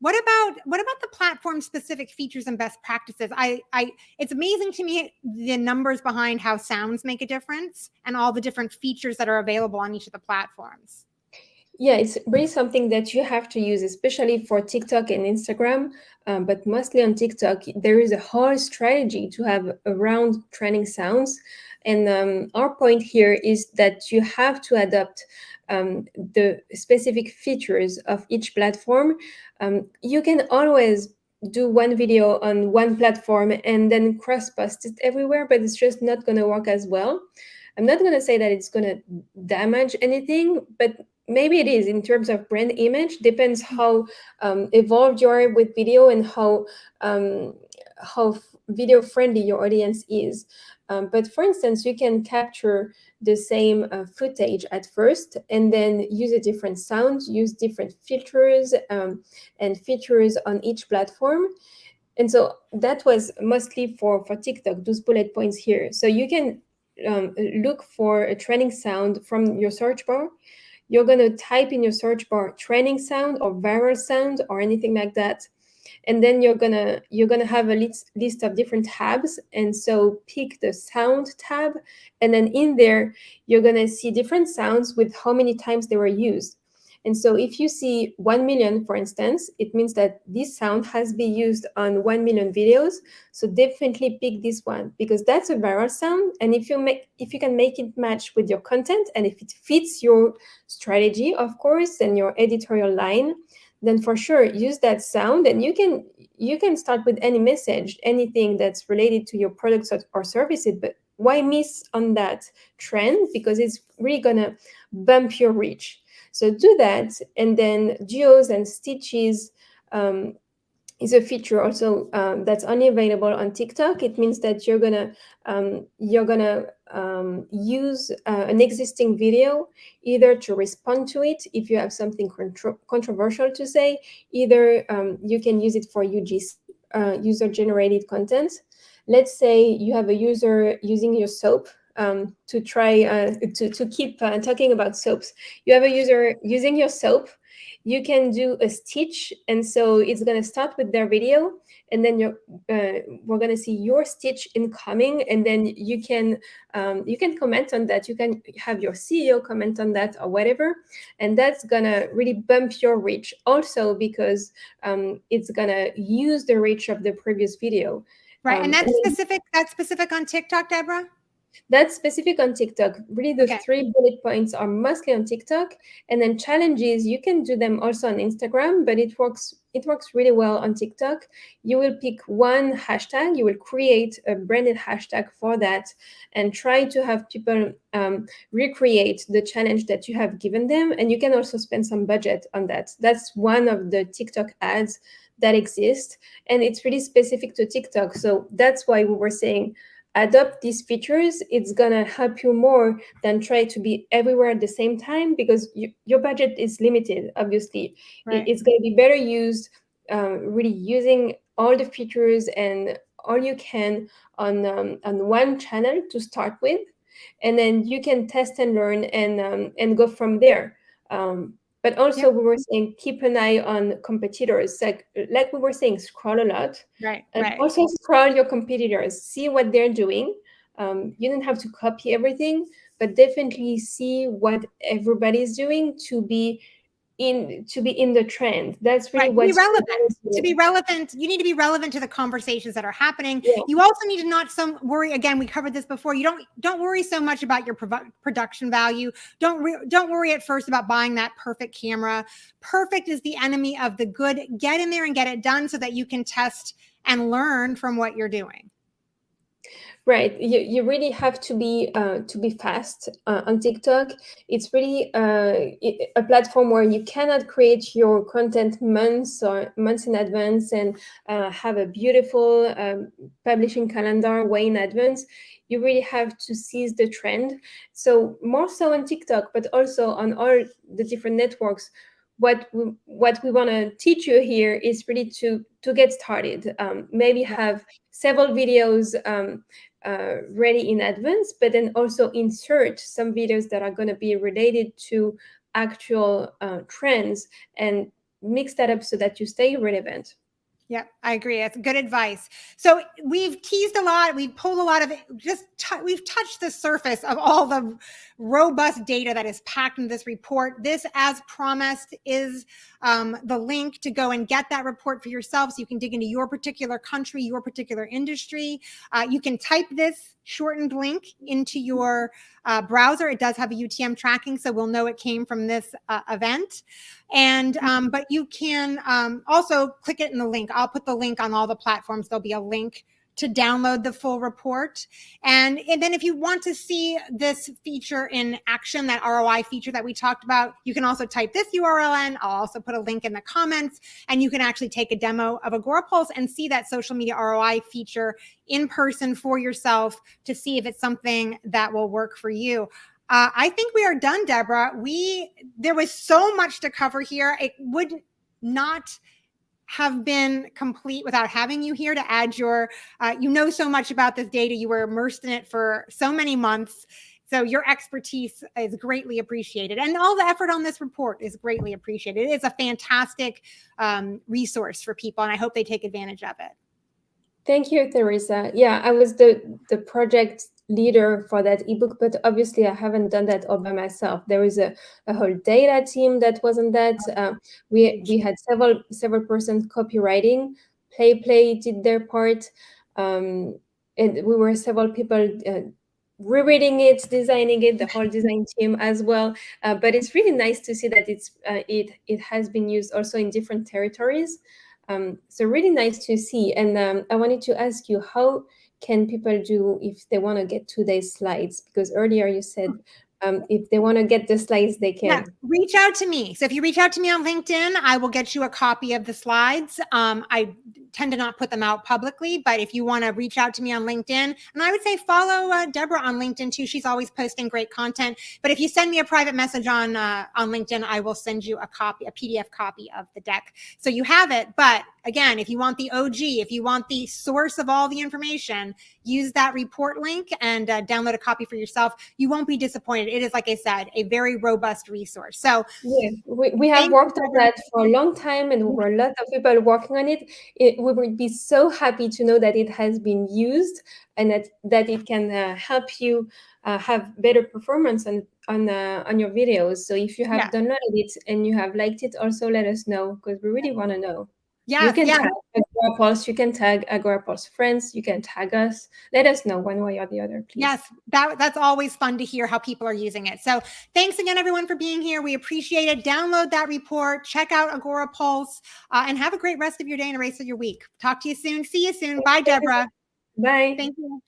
What about the platform specific features and best practices? It's amazing to me the numbers behind how sounds make a difference and all the different features that are available on each of the platforms. Yeah, it's really something that you have to use, especially for TikTok and Instagram. But mostly on TikTok, there is a whole strategy to have around training sounds. And our point here is that you have to adapt the specific features of each platform. You can always do one video on one platform and then cross post it everywhere, but it's just not going to work as well. I'm not going to say that it's going to damage anything, but maybe it is in terms of brand image. Depends how evolved you are with video and how video friendly your audience is. But for instance, you can capture the same footage at first and then use a different sound, use different filters and features on each platform. And so that was mostly for TikTok, those bullet points here. So you can look for a training sound from your search bar. You're going to type in your search bar training sound or viral sound or anything like that. And then you're gonna have a list of different tabs. And so pick the sound tab. And then in there, you're gonna see different sounds with how many times they were used. And so if you see 1 million, for instance, it means that this sound has been used on 1 million videos. So definitely pick this one because that's a viral sound. And if you can make it match with your content and if it fits your strategy, of course, and your editorial line, then for sure use that sound. And you can start with any message, anything that's related to your products or services. But why miss on that trend? Because it's really gonna bump your reach. So do that. And then geos and stitches is a feature also that's only available on TikTok. It means that you're gonna use an existing video either to respond to it if you have something controversial to say. Either you can use it for UGC, user generated content. Let's say you have a user using your soap to try to keep talking about soaps. You have a user using your soap. You can do a stitch, and so it's going to start with their video, and then we're going to see your stitch incoming, and then you can comment on that. You can have your CEO comment on that or whatever, and that's going to really bump your reach also because it's going to use the reach of the previous video. Right. And that's specific on TikTok, Deborah? That's specific on TikTok. Really, the Okay. 3 bullet points are mostly on TikTok. And then challenges, you can do them also on Instagram, but it works really well on TikTok. You will pick one hashtag, you will create a branded hashtag for that and try to have people recreate the challenge that you have given them. And you can also spend some budget on that. That's one of the TikTok ads that exist. And it's really specific to TikTok. So that's why we were saying, adopt these features. It's gonna help you more than try to be everywhere at the same time because your budget is limited. Obviously, Right. it's gonna be better used really using all the features and all you can on one channel to start with, and then you can test and learn and go from there. But also, Yep. we were saying keep an eye on competitors. Like we were saying, scroll a lot. Right. And Right. also scroll your competitors, see what they're doing. You don't have to copy everything, but definitely see what everybody's doing to be to be in the trend. That's really Right. what To be relevant, you need to be relevant to the conversations that are happening. Yeah. You also need to not worry. Again, we covered this before. You don't worry so much about your production value. Don't worry at first about buying that perfect camera. Perfect is the enemy of the good. Get in there and get it done so that you can test and learn from what you're doing. Right. You really have to be fast on TikTok. It's really a platform where you cannot create your content months in advance and have a beautiful publishing calendar way in advance. You really have to seize the trend. So more so on TikTok, but also on all the different networks. What we want to teach you here is really to get started. Maybe have several videos ready in advance, but then also insert some videos that are going to be related to actual trends and mix that up so that you stay relevant. Yeah, I agree. That's good advice. So we've teased a lot. We've pulled a lot of we've touched the surface of all the robust data that is packed in this report. This, as promised, is the link to go and get that report for yourself so you can dig into your particular country, your particular industry. You can type this shortened link into your browser. It does have a UTM tracking, so we'll know it came from this event. And but you can also click it in the link. I'll put the link on all the platforms. There'll be a link to download the full report. And then if you want to see this feature in action, that ROI feature that we talked about, you can also type this URL in. I'll also put a link in the comments, and you can actually take a demo of Agorapulse and see that social media ROI feature in person for yourself to see if it's something that will work for you. I think we are done, Deborah. There was so much to cover here. It would not have been complete without having you here to add your, you know so much about this data. You were immersed in it for so many months. So your expertise is greatly appreciated. And all the effort on this report is greatly appreciated. It is a fantastic resource for people, and I hope they take advantage of it. Thank you, Teresa. Yeah, I was the project leader for that ebook, but obviously I haven't done that all by myself. There is a whole data team that was on that. We had several persons copywriting. Play did their part, and we were several people rereading it, designing it, the whole design team as well. But it's really nice to see that it has been used also in different territories. So really nice to see. And I wanted to ask you, how can people do if they want to get today's slides? Because earlier you said if they want to get the slides, they can. Yeah, reach out to me. So if you reach out to me on LinkedIn, I will get you a copy of the slides. I tend to not put them out publicly, but if you want to reach out to me on LinkedIn, and I would say follow Deborah on LinkedIn too. She's always posting great content. But if you send me a private message on LinkedIn, I will send you a PDF copy of the deck, so you have it. But again, if you want the OG, if you want the source of all the information, use that report link and download a copy for yourself. You won't be disappointed. It is, like I said, a very robust resource. So yeah, we have worked on that for a long time, and there were a lot of people working on it. We would be so happy to know that it has been used and that it can help you have better performance on your videos. So if you have downloaded it and you have liked it, also let us know, because we really want to know. Yes, you can tag Agorapulse, you can tag Agorapulse friends, you can tag us. Let us know one way or the other, please. Yes, that's always fun to hear how people are using it. So thanks again, everyone, for being here. We appreciate it. Download that report, check out Agorapulse, and have a great rest of your day and the rest of your week. Talk to you soon. See you soon. Bye, Deborah. Bye. Thank you.